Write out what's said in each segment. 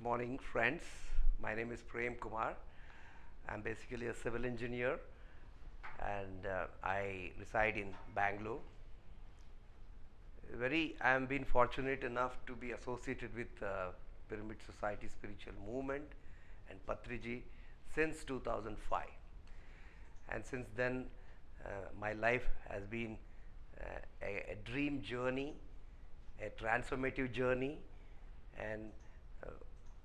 morning, friends. My name is Prem Kumar. I'm basically a civil engineer and I reside in Bangalore. I am been fortunate enough to be associated with Pyramid Society Spiritual Movement and Patriji since 2005. And since then, my life has been a dream journey, a transformative journey, and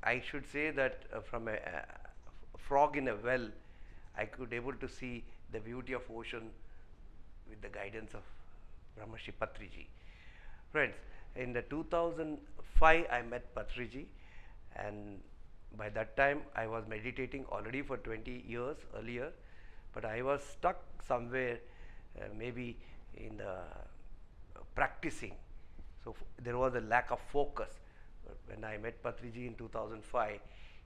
I should say that from a frog in a well, I could able to see the beauty of ocean with the guidance of Brahmarshi Patriji. Friends, in the 2005 I met Patriji, and by that time I was meditating already for 20 years earlier, but I was stuck somewhere maybe in the practicing. So there was a lack of focus. When I met Patriji in 2005,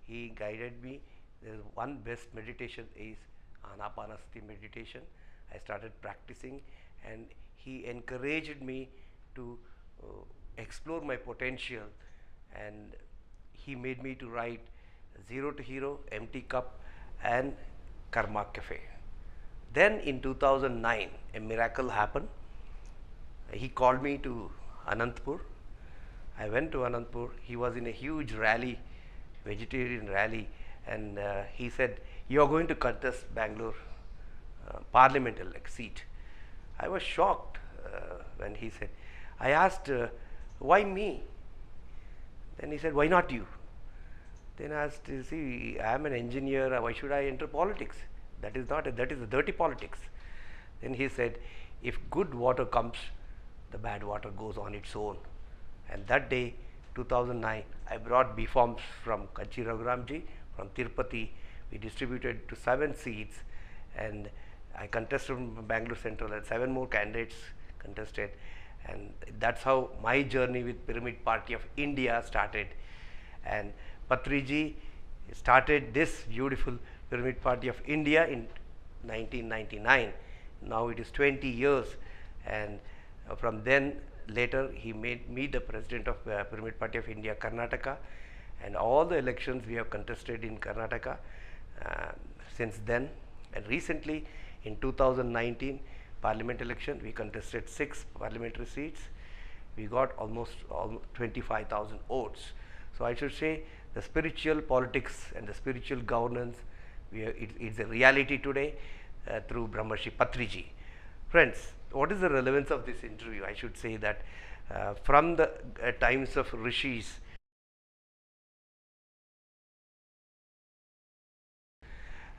he guided me. There's one best meditation is Anapanasati meditation. I started practicing and he encouraged me to explore my potential, and he made me to write Zero to Hero, Empty Cup and Karma Cafe. Then in 2009, a miracle happened. He called me to Anantapur. I went to Anantapur. He was in a huge rally, vegetarian rally, and he said, "You are going to contest Bangalore parliament seat." I was shocked when he said. I asked, "Why me?" Then he said, "Why not you?" Then I asked, "See, I am an engineer. Why should I enter politics? That is not. That is the dirty politics." Then he said, "If good water comes, the bad water goes on its own." And that day, 2009, I brought B forms from Kanchi Raghuramji from Tirupati. We distributed to 7 seats, and I contested from Bangalore Central, and 7 more candidates contested. And that's how my journey with Pyramid Party of India started. And Patriji started this beautiful Pyramid Party of India in 1999. Now it is 20 years, and from then later he made me the president of Pyramid Party of India Karnataka, and all the elections we have contested in Karnataka since then. And recently in 2019 parliament election we contested 6 parliamentary seats. We got almost 25,000 votes. So I should say the spiritual politics and the spiritual governance, it's a reality today through Brahmarshi Patriji. Friends, what is the relevance of this interview? I should say that from the times of rishis,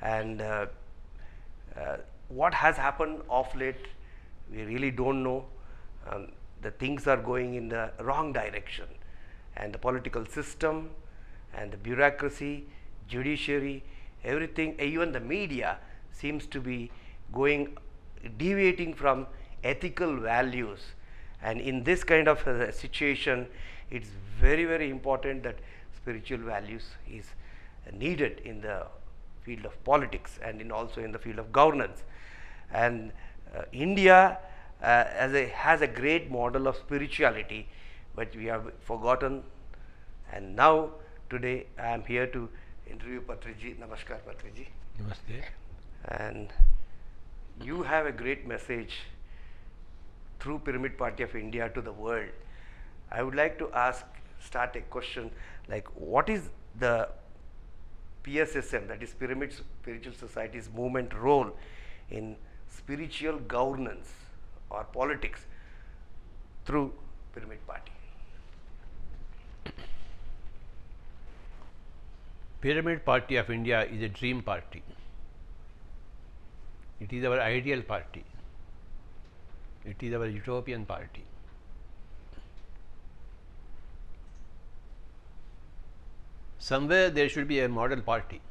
and what has happened of late, we really don't know. The things are going in the wrong direction, and the political system and the bureaucracy, judiciary, everything, even the media seems to be deviating from ethical values. And in this kind of situation, it's very, very important that spiritual values is needed in the field of politics and also in the field of governance. And India has a great model of spirituality, but we have forgotten. And now today I am here to interview Patriji. Namaskar, Patriji. Namaste. And you have a great message through Pyramid Party of India to the world. I would like to start a question like, what is the PSSM, that is Pyramid Spiritual Society's movement role in spiritual governance or politics through Pyramid Party? Pyramid Party of India is a dream party. It is our ideal party. It is our utopian party. Somewhere there should be a model party,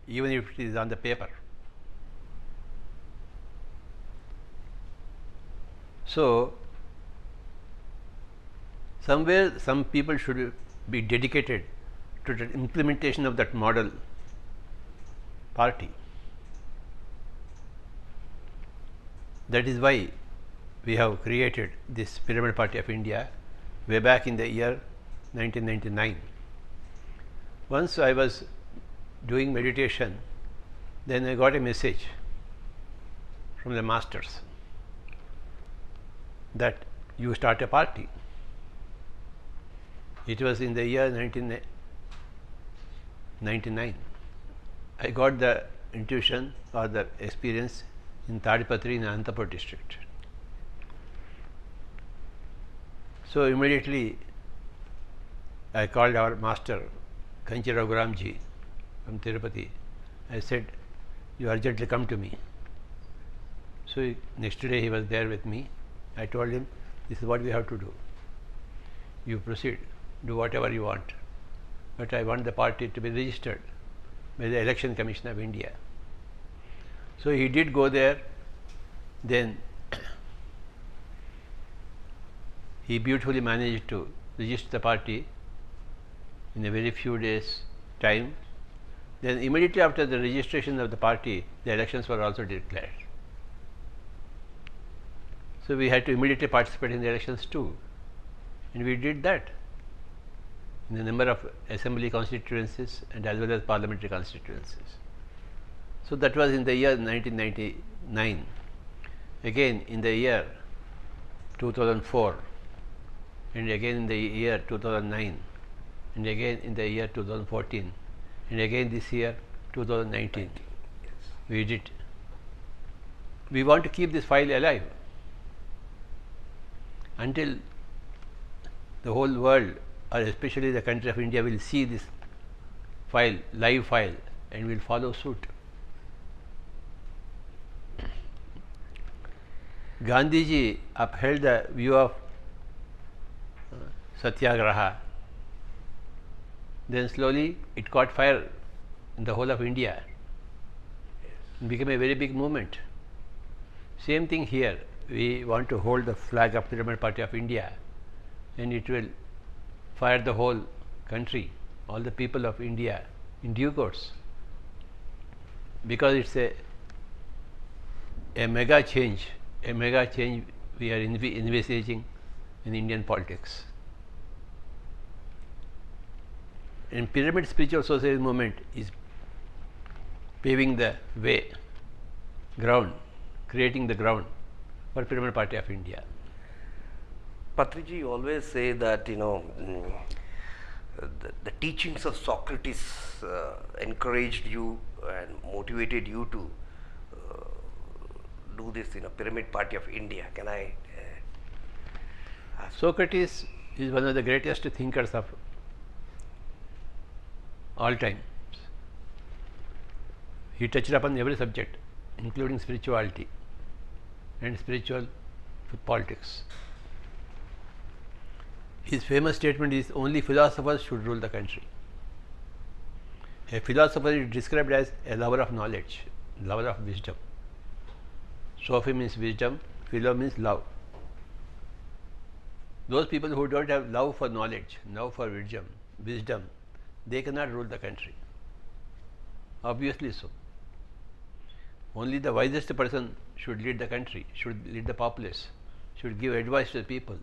even if it is on the paper. So, somewhere some people should be dedicated to the implementation of that model party. That is why we have created this Pyramid Party of India way back in the year 1999. Once I was doing meditation, then I got a message from the masters that you start a party. It was in the year 1999. I got the intuition or the experience in Tadipatri in Anantapur district. So immediately I called our master, Kanchi Raghuramji from Tirupati. I said, you urgently come to me. So next day he was there with me. I told him, this is what we have to do. You proceed, do whatever you want. But I want the party to be registered by the Election Commission of India. So he did go there. Then he beautifully managed to register the party in a very few days' time. Then immediately after the registration of the party, the elections were also declared. So we had to immediately participate in the elections too, and we did that in a number of assembly constituencies and as well as parliamentary constituencies. So that was in the year 1999. Again in the year 2004, and again in the year 2009, and again in the year 2014, and again this year 2019. Yes. We did. We want to keep this file alive until the whole world, or especially the country of India, will see this file, live file, and will follow suit. Gandhiji upheld the view of Satyagraha. Then slowly it caught fire in the whole of India. It became a very big movement. Same thing here. We want to hold the flag of Pyramid Party of India, and it will fire the whole country, all the people of India in due course, because it's a mega change we are envisaging in Indian politics. And Pyramid Spiritual Society movement is paving the way, creating the ground for Pyramid Party of India. Patriji, you always say that the teachings of Socrates encouraged you and motivated you to do this Pyramid Party of India. Can I ask? Socrates is one of the greatest thinkers of all time. He touched upon every subject, including spirituality and spiritual politics. His famous statement is, only philosophers should rule the country. A philosopher is described as a lover of knowledge, lover of wisdom. Sophy means wisdom, philo means love. Those people who don't have love for knowledge, love for wisdom, they cannot rule the country. Obviously so. Only the wisest person should lead the country, should lead the populace, should give advice to the people,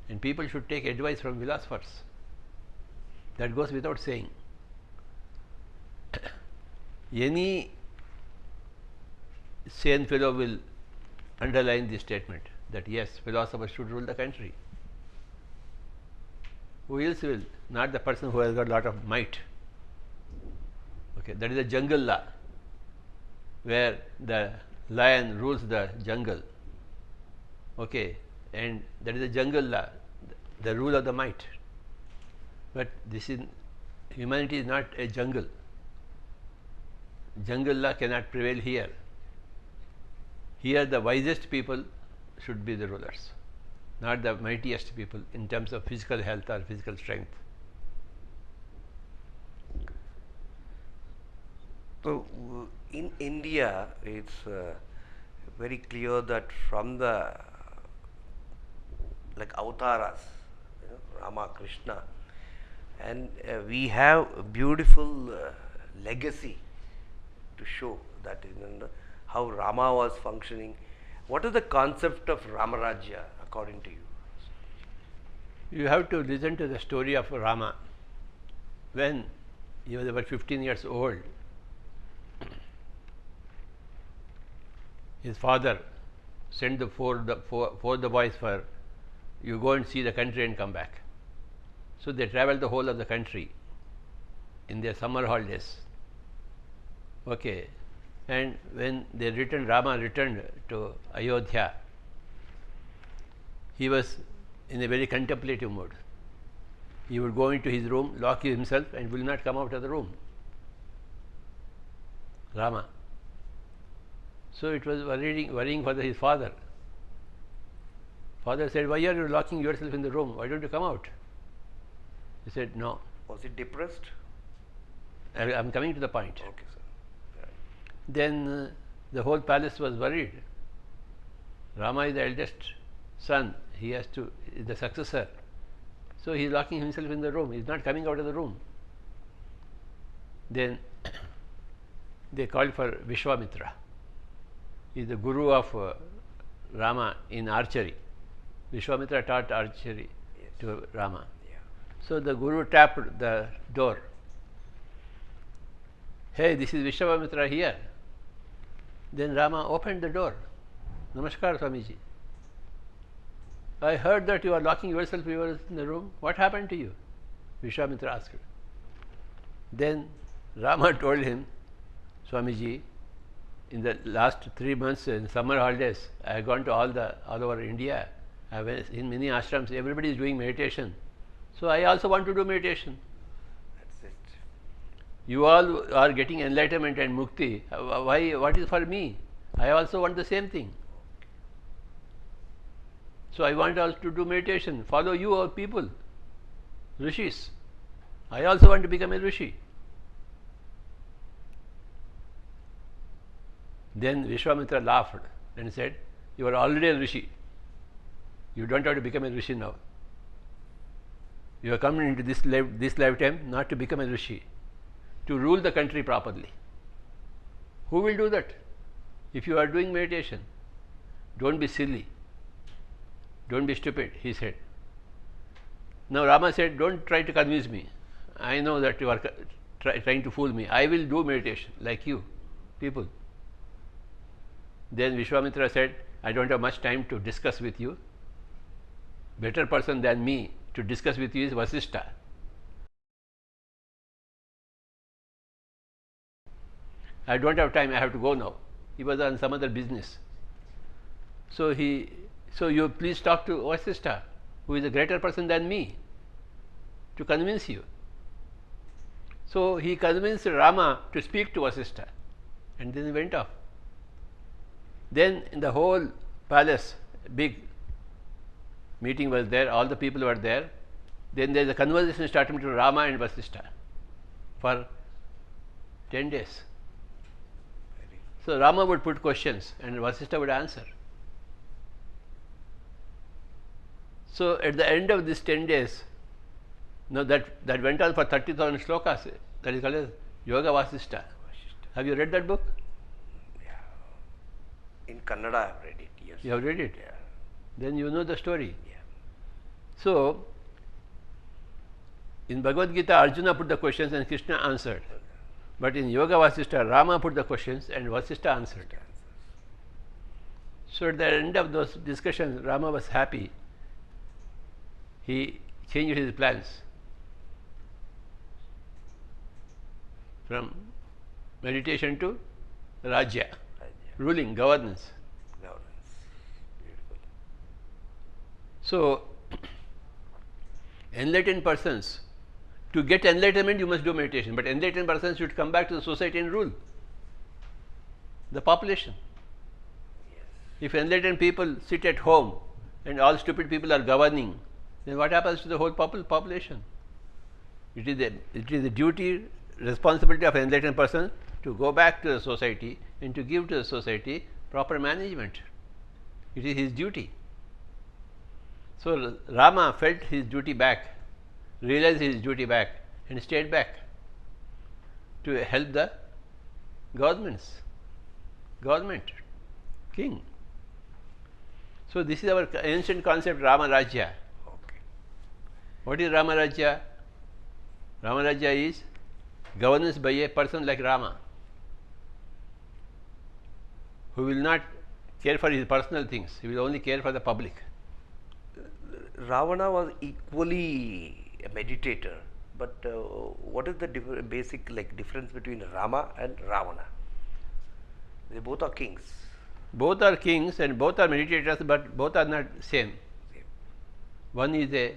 and people should take advice from philosophers. That goes without saying. Any sane fellow will underline this statement that yes, philosophers should rule the country. Who else will? Not the person who has got a lot of might. Okay, that is a jungle law, where the lion rules the jungle. Okay, and that is a jungle law, the rule of the might. But this is, humanity is not a jungle. Jungle law cannot prevail here. Here the wisest people should be the rulers, not the mightiest people in terms of physical health or physical strength. So in India, it's very clear that from the avatars, Rama, Krishna, and we have a beautiful legacy to show that how Rama was functioning. What is the concept of Ramarajya according to you? You have to listen to the story of Rama. When he was about 15 years old, his father sent the four the boys for, you go and see the country and come back. So they traveled the whole of the country in their summer holidays. Okay. And when they returned, Rama returned to Ayodhya, he was in a very contemplative mood. He would go into his room, lock himself, and will not come out of the room. Rama. So it was worrying for his father. Father said, "Why are you locking yourself in the room? Why don't you come out?" He said, "No." Was he depressed? I am coming to the point. Okay, sir. Right. Then the whole palace was worried. Rama is the eldest son. He is the successor. So he is locking himself in the room. He is not coming out of the room. Then they called for Vishwamitra. He is the guru of Rama in archery. Vishwamitra taught archery to Rama. Yeah. So the guru tapped the door. "Hey, this is Vishwamitra here." Then Rama opened the door. "Namaskar, Swamiji. I heard that you are locking yourself in the room. What happened to you?" Vishwamitra asked. Then Rama told him, "Swamiji, in the last 3 months in summer holidays, I have gone to all over India. I have in many ashrams. Everybody is doing meditation. So I also want to do meditation. That's it. You all are getting enlightenment and mukti. Why? What is for me? I also want the same thing. So I want also to do meditation. Follow you all people, rishis. I also want to become a rishi." Then Vishwamitra laughed and said, "You are already a rishi. You don't have to become a rishi now. You have come into this lifetime not to become a rishi, to rule the country properly. Who will do that? If you are doing meditation, don't be silly. Don't be stupid," he said. Now Rama said, "Don't try to convince me. I know that you are trying to fool me. I will do meditation like you people." Then Vishwamitra said, "I don't have much time to discuss with you. Better person than me to discuss with you is Vasishtha. I don't have time. I have to go now." He was on some other business. So you please talk to Vasishtha, who is a greater person than me, to convince you. So he convinced Rama to speak to Vasishtha, and then he went off. Then in the whole palace, big meeting was there, all the people were there. Then there is a conversation started between Rama and Vasishtha for 10 days. So Rama would put questions and Vasishtha would answer. So at the end of these 10 days, now that went on for 30,000 slokas, that is called as Yoga Vasishtha. Have you read that book? In Kannada, I have read it. Yes. You have read it? Yeah. Then you know the story. Yeah. So, in Bhagavad Gita, Arjuna put the questions and Krishna answered. But in Yoga Vasishtha, Rama put the questions and Vasishtha answered. So, at the end of those discussions, Rama was happy. He changed his plans from meditation to Rajya. Ruling, governance. Beautiful. So, enlightened persons, to get enlightenment you must do meditation, but enlightened persons should come back to the society and rule the population. Yes. If enlightened people sit at home and all stupid people are governing, then what happens to the whole population? It is the duty, responsibility of enlightened person to go back to the society and to give to the society proper management. It is his duty. So Rama felt his duty back, realized his duty back, and stayed back to help the government, king. So this is our ancient concept, Rama Rajya. Okay. What is Ramarajya? Ramarajya is governance by a person like Rama, who will not care for his personal things, he will only care for the public. Ravana was equally a meditator, but what is the basic difference between Rama and Ravana? They both are kings. Both are kings and both are meditators, but both are not same. One is a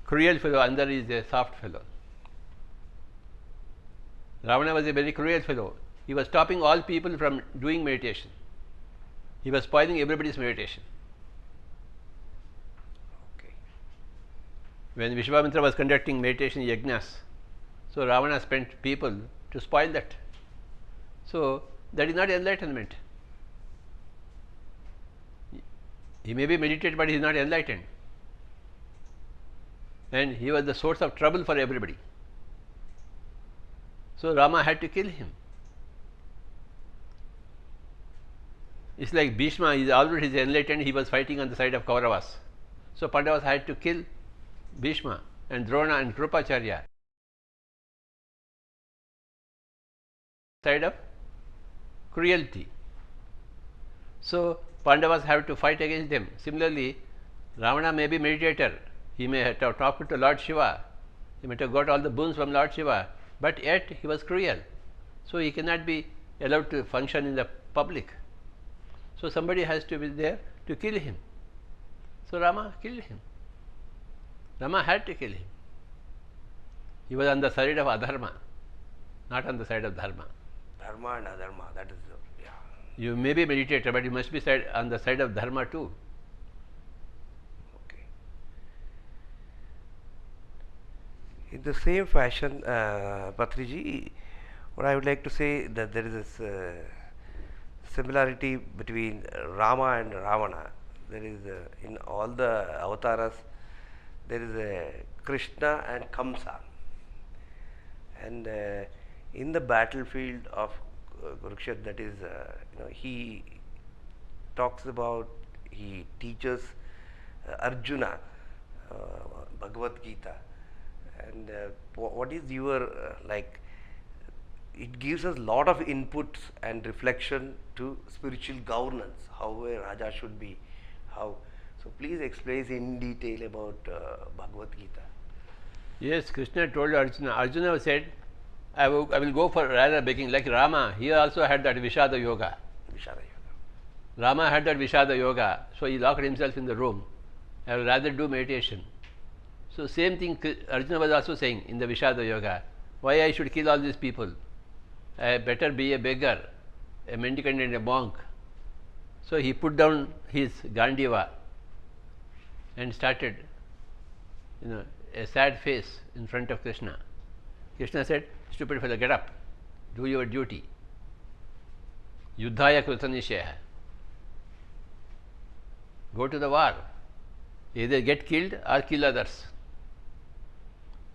cruel fellow, another is a soft fellow. Ravana was a very cruel fellow. He was stopping all people from doing meditation. He was spoiling everybody's meditation. Okay. When Vishwamitra was conducting meditation yajnas, so Ravana spent people to spoil that. So that is not enlightenment. He may be meditated, but he is not enlightened. And he was the source of trouble for everybody. So Rama had to kill him. It's like Bhishma is already enlightened, he was fighting on the side of Kauravas. So Pandavas had to kill Bhishma and Drona and Krupacharya. Side of cruelty. So Pandavas have to fight against them. Similarly, Ravana may be meditator. He may have talked to Lord Shiva. He may have got all the boons from Lord Shiva, but yet he was cruel. So he cannot be allowed to function in the public. So somebody has to be there to kill him. So Rama killed him. Rama had to kill him. He was on the side of adharma, not on the side of dharma. Dharma and adharma, that is yeah. You may be meditator, but you must be on the side of dharma too. Okay. In the same fashion, Patriji, what I would like to say that there is this similarity between Rama and Ravana. There is in all the avatars there is a Krishna and Kamsa, and in the battlefield of Kurukshetra, that is he talks about, he teaches Arjuna Bhagavad Gita, and what is your it gives us lot of inputs and reflection to spiritual governance, how a Raja should be, how. So please explain in detail about Bhagavad Gita. Yes, Krishna told Arjuna. Arjuna said, I will go for rather begging, like Rama. He also had that Vishada Yoga. Vishada Yoga. Rama had that Vishada Yoga, so he locked himself in the room. I will rather do meditation. So same thing Arjuna was also saying in the Vishada Yoga. Why I should kill all these people? I better be a beggar, a mendicant and a monk. So he put down his Gandiva and started, a sad face in front of Krishna. Krishna said, stupid fellow, get up, do your duty. Yuddhaya Krutanisheha. Go to the war. Either get killed or kill others.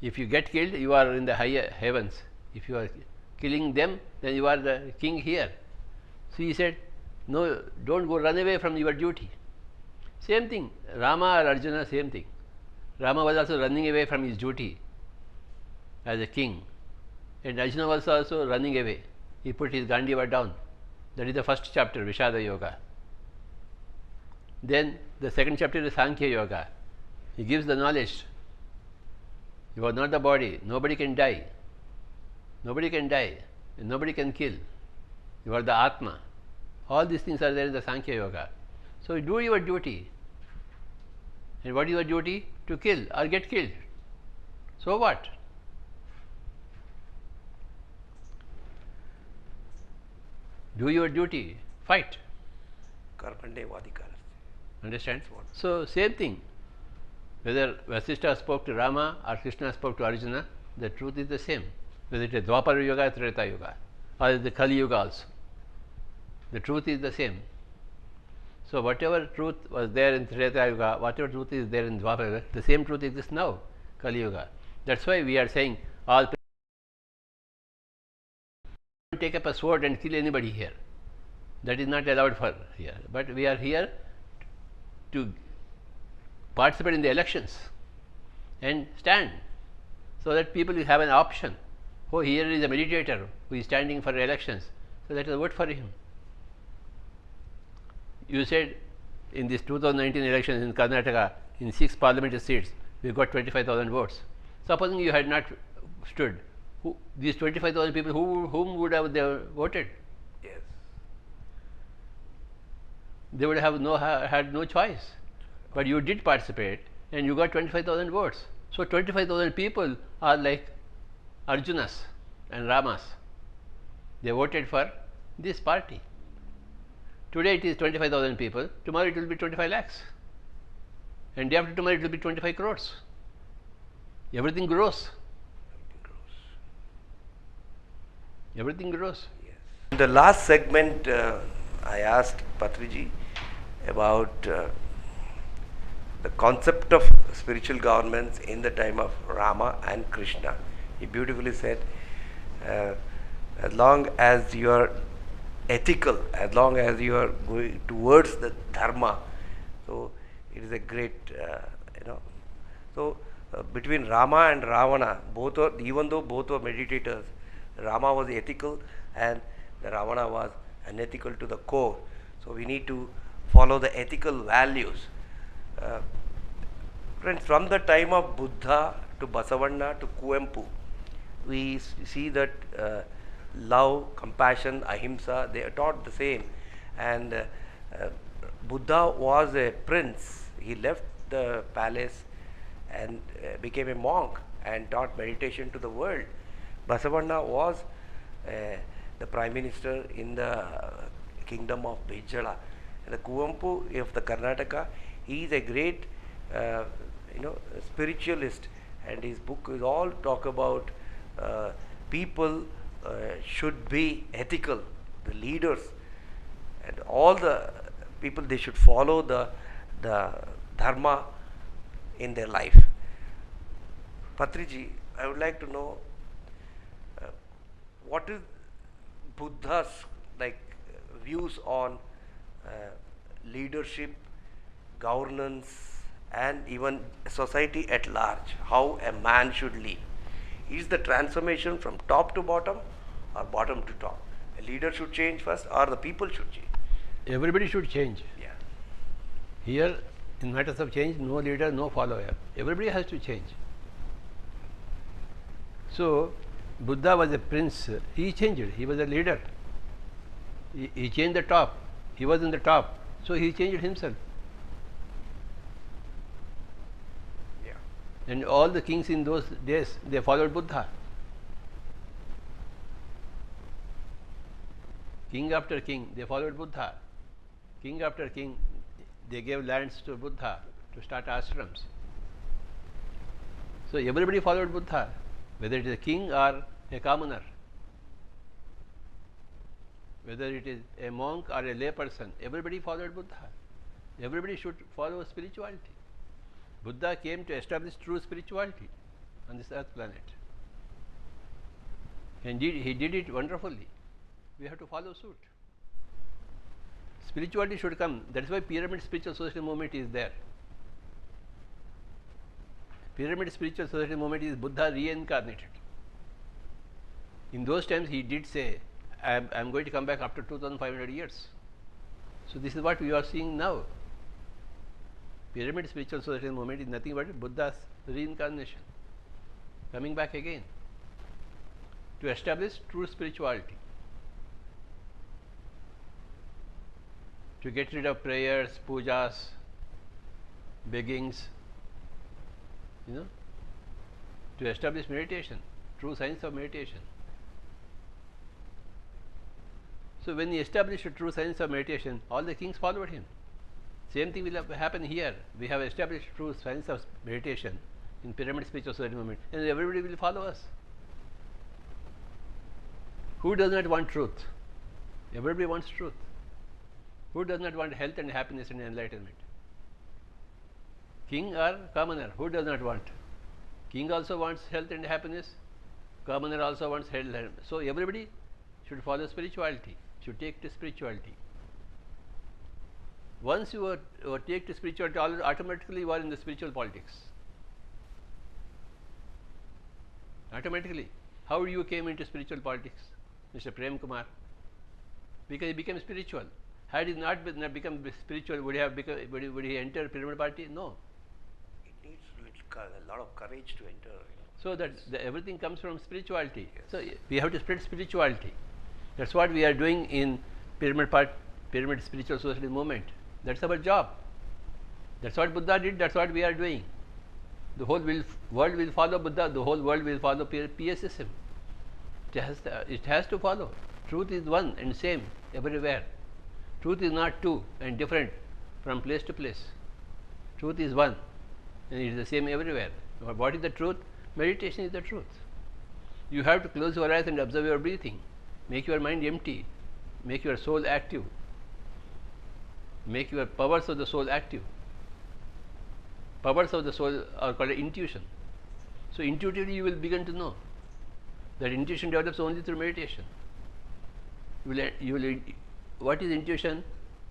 If you get killed, you are in the higher heavens. If you are killing them, then you are the king here. So he said, no, don't go, run away from your duty. Same thing, Rama or Arjuna, same thing. Rama was also running away from his duty as a king, and Arjuna was also running away. He put his Gandiva down. That is the first chapter, Vishada Yoga. Then the second chapter is Sankhya Yoga. He gives the knowledge. You are not the body, nobody can die. Nobody can die, and nobody can kill. You are the Atma. All these things are there in the Sankhya Yoga. So do your duty. And what is your duty? To kill or get killed. So what? Do your duty. Fight. Karmande vadikara. Understand? So same thing. Whether Vasishtha spoke to Rama or Krishna spoke to Arjuna, the truth is the same. Whether it is Dwapara Yoga, Treta Yoga, or the Kali Yoga also. The truth is the same. So whatever truth was there in Treta Yoga, whatever truth is there in Dwapara Yoga, the same truth exists now, Kali Yoga. That's why we are saying all people don't take up a sword and kill anybody here. That is not allowed for here. But we are here to participate in the elections. and stand, so that people will have an option. Oh, here is a meditator who is standing for elections, so let us vote for him. You said in this 2019 elections in Karnataka, in 6 parliamentary seats, we got 25,000 votes. Supposing you had not stood, these 25,000 people, whom would have they voted? Yes. They would have had no choice. But you did participate and you got 25,000 votes. So 25,000 people are like Arjunas and Ramas. They voted for this party. Today it is 25,000 people, tomorrow it will be 25 lakhs. And day after tomorrow it will be 25 crores. Everything grows. Everything grows. Yes. In the last segment, I asked Patriji about the concept of spiritual governments in the time of Rama and Krishna. He beautifully said, as long as you are ethical, as long as you are going towards the Dharma, so it is a great, So between Rama and Ravana, even though both were meditators, Rama was ethical and the Ravana was unethical to the core. So we need to follow the ethical values. Friends, from the time of Buddha to Basavanna to Kuempu, we see that love, compassion, Ahimsa, they are taught the same. And Buddha was a prince. He left the palace and became a monk and taught meditation to the world. Basavanna was the prime minister in the kingdom of Bijala. And the Kuempu of the Karnataka, he is a great spiritualist, and his book is all talk about people should be ethical, the leaders and all the people, they should follow the Dharma in their life. Patriji, I would like to know what is Buddha's views on leadership, governance, and even society at large, how a man should lead. Is the transformation from top to bottom or bottom to top? A leader should change first or the people should change? Everybody should change. Yeah. Here, in matters of change, no leader, no follower. Everybody has to change. So, Buddha was a prince. He changed. He was a leader. He changed the top. He was in the top. So, he changed himself. Yeah. And all the kings in those days, they followed Buddha. King after king, they followed Buddha. King after king, they gave lands to Buddha to start ashrams. So everybody followed Buddha, whether it is a king or a commoner, whether it is a monk or a lay person, everybody followed Buddha. Everybody should follow spirituality. Buddha came to establish true spirituality on this earth planet. And he did it wonderfully. We have to follow suit. Spirituality should come. That is why Pyramid Spiritual Social Movement is there. Pyramid Spiritual Social Movement is Buddha reincarnated. In those times he did say, I am going to come back after 2500 years. So this is what we are seeing now. Pyramid Spiritual Social Movement is nothing but Buddha's reincarnation, coming back again to establish true spirituality, to get rid of prayers, pujas, beggings, to establish meditation, true science of meditation. So when he established a true science of meditation, all the kings followed him. Same thing will happen here. We have established true science of meditation in Pyramid Spiritual Society Movement, and everybody will follow us. Who does not want truth? Everybody wants truth. Who does not want health and happiness and enlightenment? King or commoner? Who does not want? King also wants health and happiness. Commoner also wants health and happiness. So everybody should follow spirituality, should take to spirituality. Once you take to spirituality, automatically you are in the spiritual politics. automatically. How you came into spiritual politics, Mr. Prem Kumar? Because he became spiritual. Had he not become spiritual, would he enter pyramid party? No. It needs a lot of courage to enter. So that everything comes from spirituality. Yes. So we have to spread spirituality. That's what we are doing in pyramid spiritual society movement. That's our job. That's what Buddha did. That's what we are doing. The whole world will follow Buddha. The whole world will follow PSSM. It has to follow. Truth is one and same everywhere. Truth is not two and different from place to place. Truth is one and it is the same everywhere. What is the truth? Meditation is the truth. You have to close your eyes and observe your breathing. Make your mind empty. Make your soul active. Make your powers of the soul active. Powers of the soul are called intuition. So intuitively you will begin to know. That intuition develops only through meditation. What is intuition?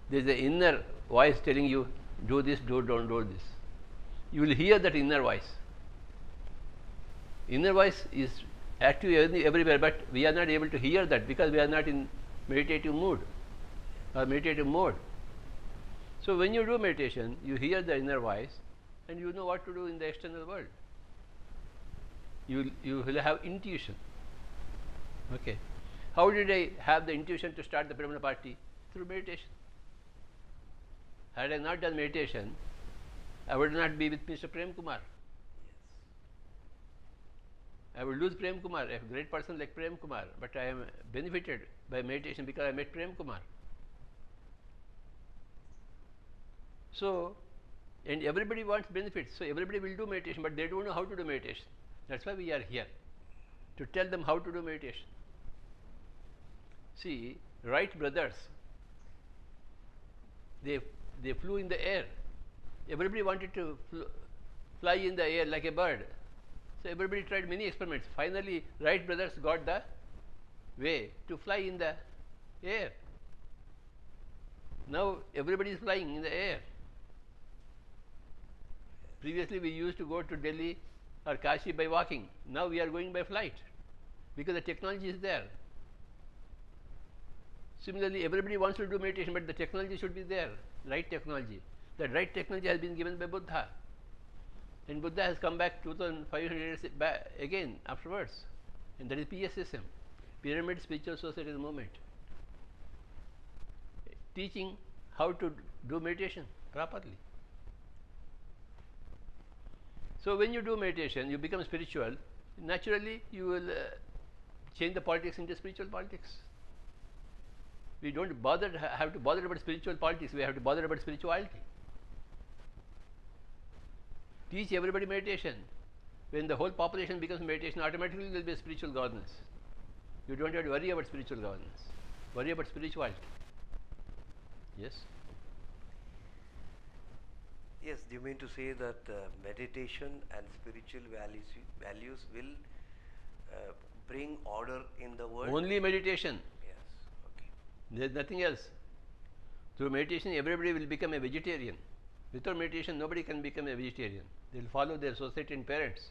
There is an inner voice telling you, do this, don't do this. You will hear that inner voice. Inner voice is active everywhere, but we are not able to hear that because we are not in meditative mood or meditative mode. So when you do meditation, you hear the inner voice and you know what to do in the external world. You will have intuition. Okay. How did I have the intuition to start the pyramid party? Through meditation. Had I not done meditation, I would not be with Mr. Prem Kumar. I would lose Prem Kumar, a great person like Prem Kumar, but I am benefited by meditation because I met Prem Kumar. So, and everybody wants benefits, so everybody will do meditation, but they don't know how to do meditation. That's why we are here, to tell them how to do meditation. See, Wright brothers, they flew in the air. Everybody wanted to fly in the air like a bird. So everybody tried many experiments. Finally, Wright brothers got the way to fly in the air. Now everybody is flying in the air. Previously we used to go to Delhi or Kashi by walking. Now we are going by flight because the technology is there. Similarly, everybody wants to do meditation, but the technology should be there, right technology. The right technology has been given by Buddha. And Buddha has come back 2500 years back again afterwards. And that is PSSM, Pyramid Spiritual Society Movement. Teaching how to do meditation properly. So when you do meditation, you become spiritual. Naturally, you will change the politics into spiritual politics. We don't have to bother about spiritual politics. We have to bother about spirituality. Teach everybody meditation. When the whole population becomes meditation, automatically there will be a spiritual governance. You don't have to worry about spiritual governance. Worry about spirituality. Yes? Yes, do you mean to say that meditation and spiritual values will bring order in the world? Only meditation. Yes, okay. There is nothing else. Through meditation, everybody will become a vegetarian. Without meditation, nobody can become a vegetarian. They will follow their society and parents.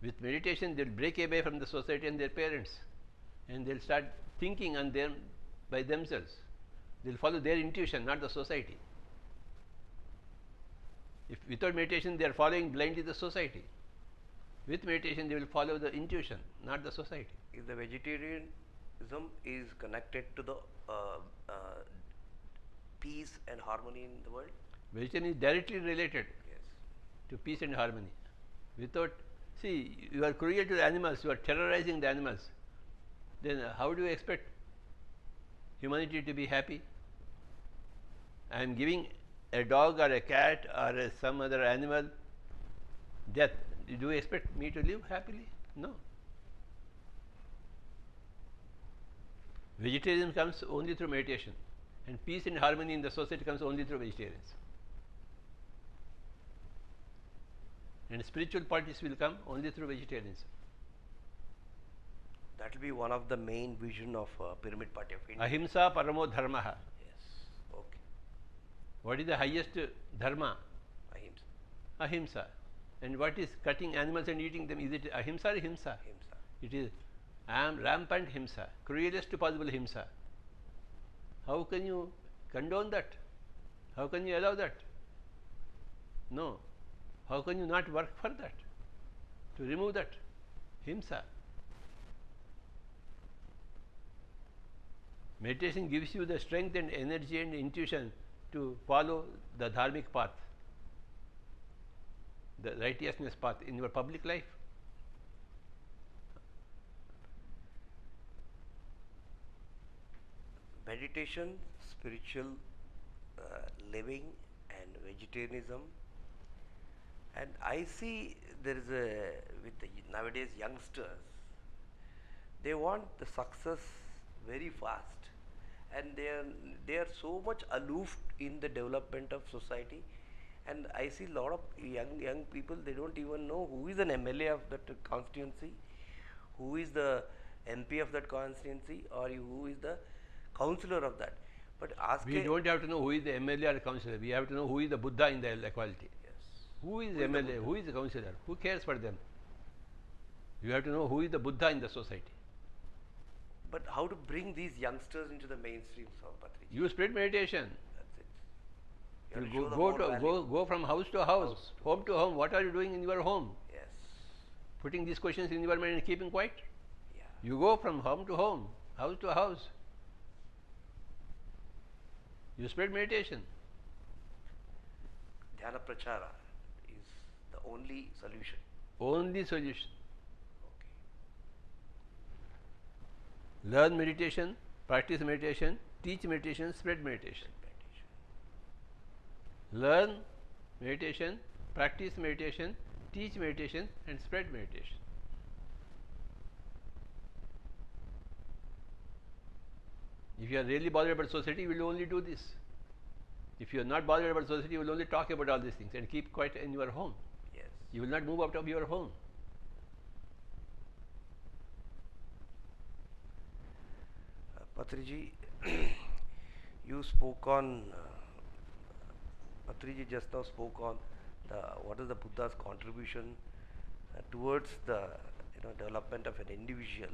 With meditation, they will break away from the society and their parents, and they will start thinking on them by themselves. They will follow their intuition, not the society. If without meditation, they are following blindly the society. With meditation, they will follow the intuition, not the society. If the vegetarianism is connected to the peace and harmony in the world? Vegetarianism is directly related Yes. to peace and harmony. Without, see, you are cruel to the animals, you are terrorizing the animals. Then how do you expect humanity to be happy? I am giving a dog or a cat or some other animal death. Do you expect me to live happily? No. Vegetarianism comes only through meditation, and peace and harmony in the society comes only through vegetarians. And spiritual politics will come only through vegetarianism. That will be one of the main vision of Pyramid Party of India. Ahimsa, Paramo, Dharmaha. Yes. Okay. What is the highest dharma? Ahimsa. Ahimsa. And what is cutting animals and eating them? Is it ahimsa or himsa? Ahimsa. It is rampant himsa, cruelest possible himsa. How can you condone that? How can you allow that? No. How can you not work for that? To remove that himsa. Meditation gives you the strength and energy and intuition to follow the dharmic path, the righteousness path in your public life. Meditation, spiritual living, and vegetarianism. And I see there is with the nowadays youngsters, they want the success very fast, and they are so much aloof in the development of society. And I see a lot of young people, they don't even know who is an MLA of that constituency, who is the MP of that constituency, or who is the councillor of that. But ask We don't have to know who is the MLA or councillor. We have to know who is the Buddha in the equality. Yes. Who is MLA? Who is the councillor? Who cares for them? You have to know who is the Buddha in the society. But how to bring these youngsters into the mainstream, Patriji? You spread meditation. That's it. You go from house to house, home to home. What are you doing in your home? Yes. Putting these questions in your mind and keeping quiet. Yeah. You go from home to home, house to house. You spread meditation. Dhyana Prachara is the only solution. Only solution. Okay. Learn meditation, practice meditation, teach meditation, spread meditation. Learn meditation, practice meditation, teach meditation, and spread meditation. If you are really bothered about society, you will only do this. If you are not bothered about society, you will only talk about all these things and keep quiet in your home. Yes. You will not move out of your home. Patriji, you spoke on, Patriji just now spoke on what is the Buddha's contribution towards the development of an individual,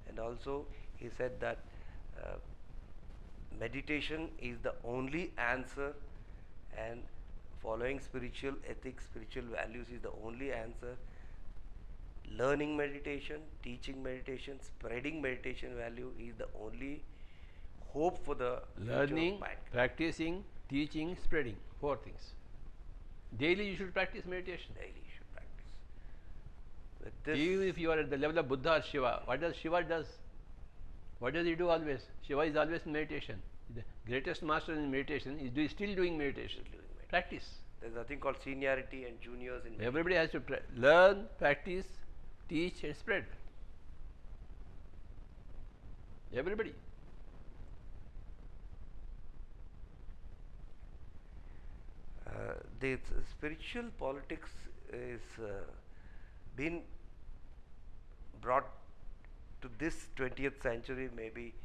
and also he said that meditation is the only answer, and following spiritual ethics, spiritual values is the only answer. Learning meditation, teaching meditation, spreading meditation value is the only hope for the learning, practicing, teaching, spreading. 4 things. Daily you should practice meditation. Daily you should practice. With this, even if you are at the level of Buddha or Shiva, what does Shiva does? What does he do always? Shiva is always in meditation. The greatest master in meditation is still doing meditation. Practice. There is nothing called seniority and juniors in meditation. Everybody has to learn, practice, teach and spread. Everybody. The spiritual politics is been brought to this 20th century, maybe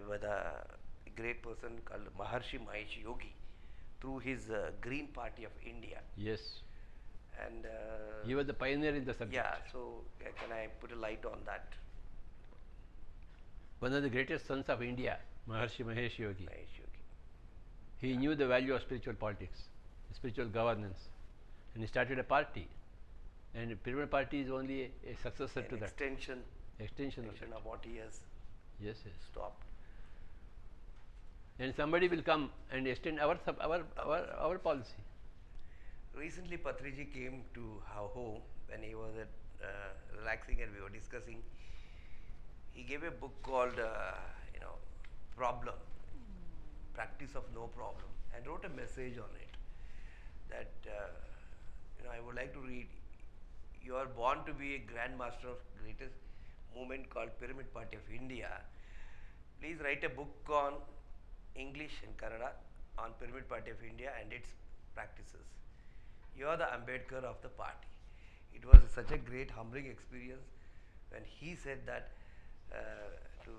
with a great person called Maharishi Mahesh Yogi, through his Green Party of India. Yes. And he was the pioneer in the subject. yeah, so can I put a light on that? One of the greatest sons of India, Maharishi Mahesh Yogi. Mahesh Yogi. He knew the value of spiritual politics, spiritual governance, and he started a party. And the Pyramid Party is only a successor to that. Extension of what he has yes. stopped. And somebody will come and extend our policy. Recently, Patriji came to our home when he was relaxing, and we were discussing. He gave a book called Problem, Practice of No Problem, and wrote a message on it that I would like to read. You are born to be a Grand Master of greatest movement called Pyramid Party of India. Please write a book on English and Kannada on Pyramid Party of India and its practices. You are the Ambedkar of the party. It was such a great humbling experience when he said that to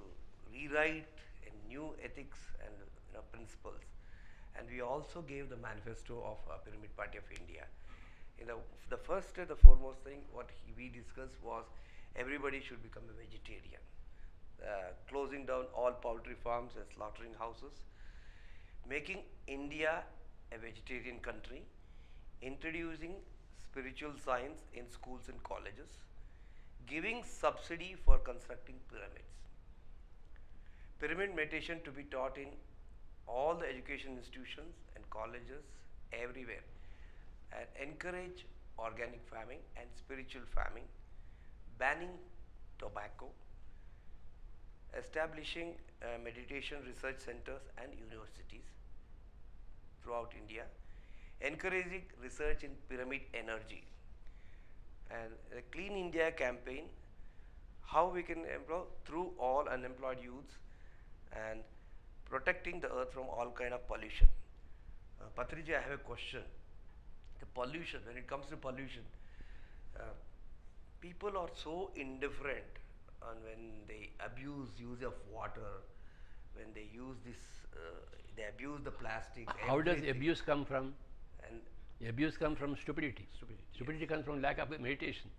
rewrite a new ethics and principles. And we also gave the manifesto of Pyramid Party of India. The first and the foremost thing what we discussed was everybody should become a vegetarian. Closing down all poultry farms and slaughtering houses, making India a vegetarian country, introducing spiritual science in schools and colleges, giving subsidy for constructing pyramids. Pyramid meditation to be taught in all the education institutions and colleges everywhere, and encourage organic farming and spiritual farming, banning tobacco, establishing meditation research centers and universities throughout India, encouraging research in pyramid energy, and the Clean India campaign, how we can employ through all unemployed youths, and protecting the earth from all kind of pollution. Patriji, I have a question. The pollution, when it comes to pollution, people are so indifferent on when they abuse use of water, when they use this, they abuse the plastic. How does abuse come from? And abuse comes from stupidity. Stupidity yes. comes from lack of meditation.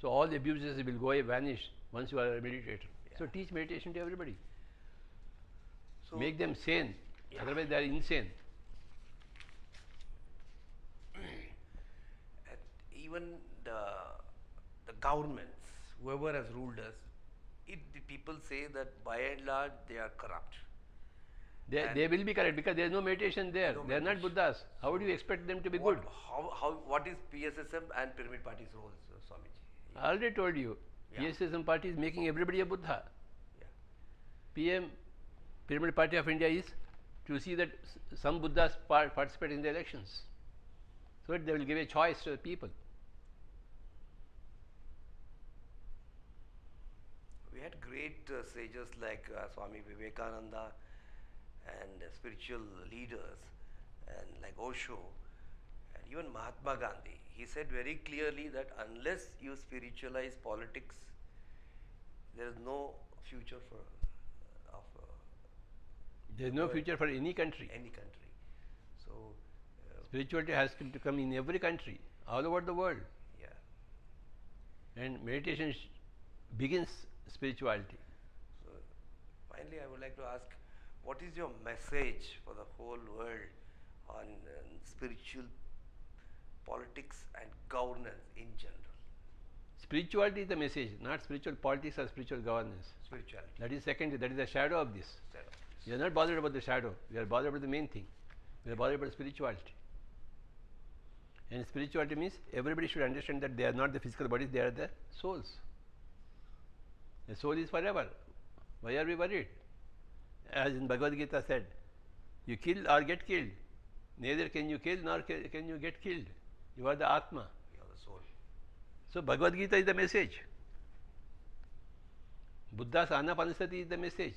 So all the abuses will go away, vanish once you are a meditator. Yeah. So teach meditation to everybody. So make them sane, yeah. Otherwise they are insane. Even the governments, whoever has ruled us, the people say that by and large they are corrupt. They will be correct because there is no meditation there. No they are not Buddhas. How would you expect them to be good? What is PSSM and Pyramid Party's roles, Swamiji? I already told you. Yeah. PSSM party is making everybody a Buddha. Yeah. Pyramid Party of India is to see that some Buddhas participate in the elections. So that they will give a choice to the people. We had great sages like Swami Vivekananda and spiritual leaders, and like Osho and even Mahatma Gandhi. He said very clearly that unless you spiritualize politics, there is no future for there is no future for any country. Any country. So spirituality has to come in every country, all over the world. Yeah. And meditation begins spirituality. So finally, I would like to ask, what is your message for the whole world on spiritual politics and governance in general? Spirituality is the message, not spiritual politics or spiritual governance. Spirituality. That is secondary, that is the shadow of this. Shadow. We are not bothered about the shadow, we are bothered about the main thing. We are bothered about spirituality. And spirituality means everybody should understand that they are not the physical bodies, they are the souls. The soul is forever. Why are we worried? As in Bhagavad Gita said, you kill or get killed. Neither can you kill nor can you get killed. You are the Atma. You are the soul. So Bhagavad Gita is the message. Buddha's Anapanasati is the message.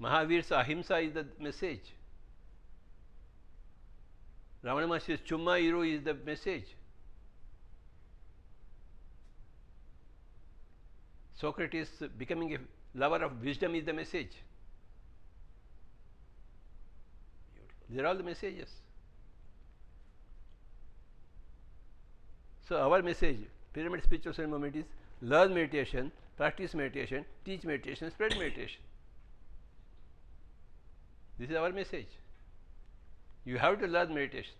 Mahavir's Ahimsa is the message. Ramana Maharshi's Chumma Iru is the message. Socrates becoming a lover of wisdom is the message. Beautiful. These are all the messages. So our message, Pyramid Spiritual Science Movement, is learn meditation, practice meditation, teach meditation, spread meditation. This is our message. You have to learn meditation.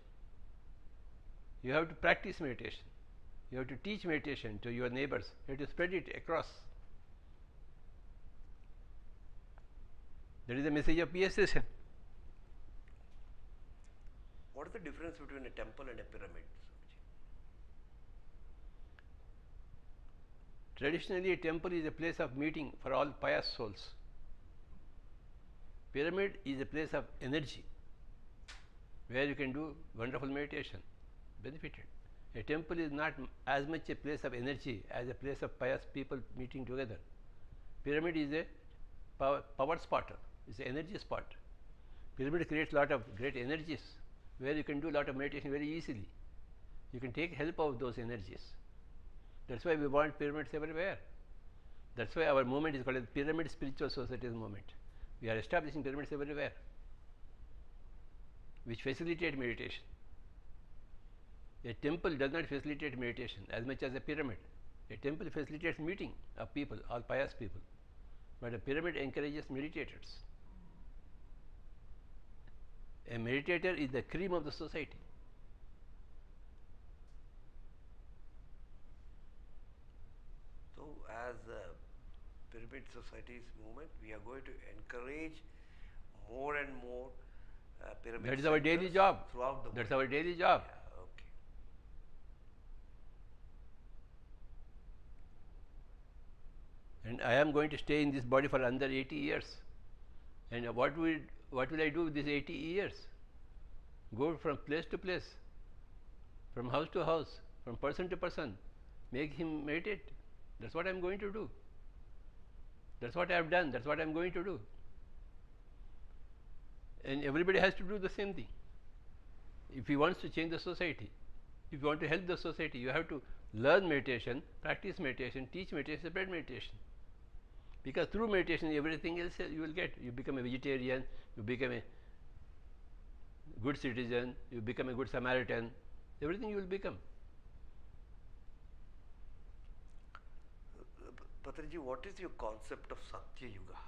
You have to practice meditation. You have to teach meditation to your neighbors. You have to spread it across. That is the message of PSSM. What is the difference between a temple and a pyramid? Traditionally, a temple is a place of meeting for all pious souls. Pyramid is a place of energy where you can do wonderful meditation, benefited. A temple is not as much a place of energy as a place of pious people meeting together. Pyramid is a power spotter, it's an energy spot. Pyramid creates a lot of great energies where you can do a lot of meditation very easily. You can take help of those energies. That's why we want pyramids everywhere. That's why our movement is called the Pyramid Spiritual Societies Movement. We are establishing pyramids everywhere which facilitate meditation. A temple does not facilitate meditation as much as a pyramid. A temple facilitates meeting of people, all pious people. But a pyramid encourages meditators. A meditator is the cream of the society. So, as Pyramid Society's movement, we are going to encourage more and more pyramid. That is our daily job. Throughout the That's world. our daily job. Yeah, okay. And I am going to stay in this body for another 80 years. And what will I do with these 80 years? Go from place to place, from house to house, from person to person, make him meditate. That's what I am going to do. That's what I have done. That's what I am going to do. And everybody has to do the same thing. If he wants to change the society, if you want to help the society, you have to learn meditation, practice meditation, teach meditation, spread meditation. Because through meditation, everything else you will get. You become a vegetarian, you become a good citizen, you become a good Samaritan, everything you will become. Patriji, what is your concept of Satya Yuga?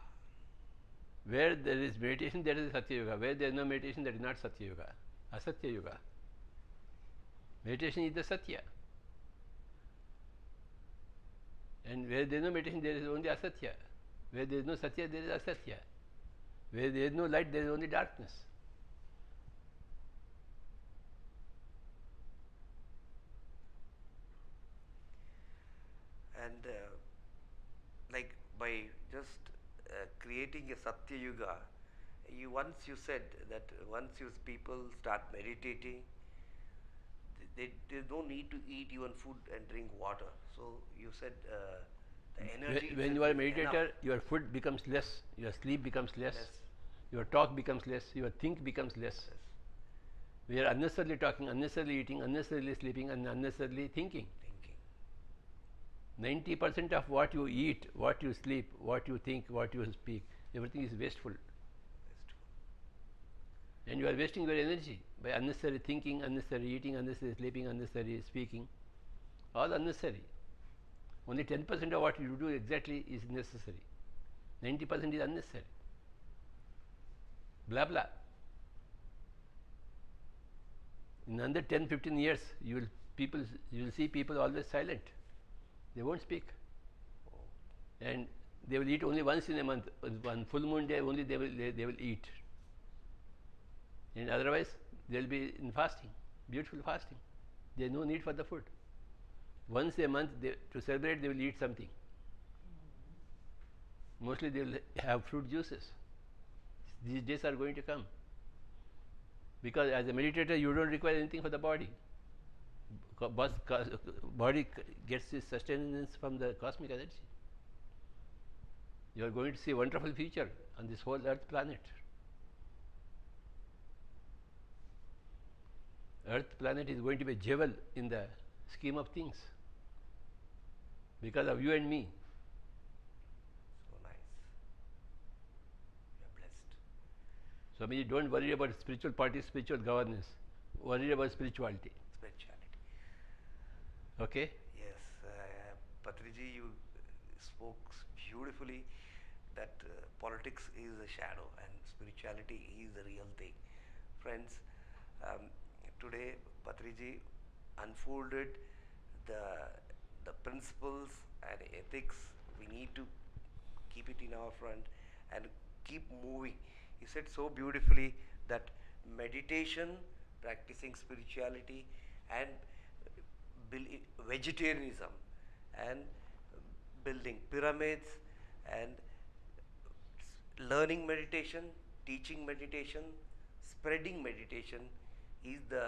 Where there is meditation, there is Satya Yuga. Where there is no meditation, that is not Satya Yuga. Asatya Yuga. Meditation is the Satya. And where there is no meditation, there is only Asatya. Where there is no Satya, there is Asatya. Where there is no light, there is only darkness. And like by just creating a Satya Yuga, once you said that once people start meditating, there's no need to eat even food and drink water. So you said the energy. When you are a meditator, your food becomes less, your sleep becomes less, your talk becomes less, your think becomes less. We are unnecessarily talking, unnecessarily eating, unnecessarily sleeping, and unnecessarily thinking. 90% of what you eat, what you sleep, what you think, what you speak, everything is wasteful. And you are wasting your energy by unnecessary thinking, unnecessary eating, unnecessary sleeping, unnecessary speaking, all unnecessary. Only 10% of what you do exactly is necessary. 90% is unnecessary. Blah blah. In another 10-15 years, you will see people always silent. They won't speak. And they will eat only once in a month. On full moon day only they will eat. And otherwise they will be in fasting, beautiful fasting. There is no need for the food. Once a month to celebrate they will eat something. Mostly they will have fruit juices. These days are going to come. Because as a meditator you don't require anything for the body. Body gets its sustenance from the cosmic energy. You are going to see a wonderful future on this whole earth planet. Earth planet is going to be a jewel in the scheme of things because of you and me. So nice. You are blessed. So you don't worry about spiritual parties, spiritual governance. Worry about spirituality. Okay? Yes, Patriji, you spoke beautifully that politics is a shadow and spirituality is the real thing. Friends, today Patriji unfolded the principles and ethics. We need to keep it in our front and keep moving. He said so beautifully that meditation, practicing spirituality and vegetarianism and building pyramids and learning meditation, teaching meditation, spreading meditation is the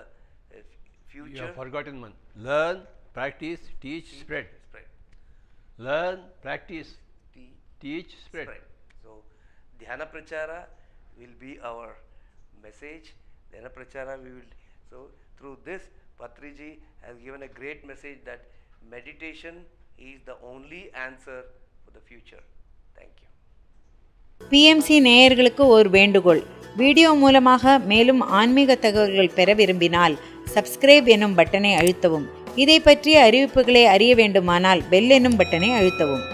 future. You have forgotten one. Learn, practice, teach, spread. Learn, practice, teach, spread. So, Dhyana Prachara will be our message. Dhyana Prachara we will. So, through this, Patriji has given a great message that meditation is the only answer for the future. Thank you. PMC நேயர்களுக்கு ஒரு வேண்டுகோள். Video மூலமாக மேலும் ஆன்மீக தகவல்கள் பெற விரும்பினால் subscribe எனும் பட்டனை அழுத்தவும். இதை பற்றிய அறிவிப்புகளை அறிய வேண்டுமானால் பெல் எனும் பட்டனை அழுத்தவும்.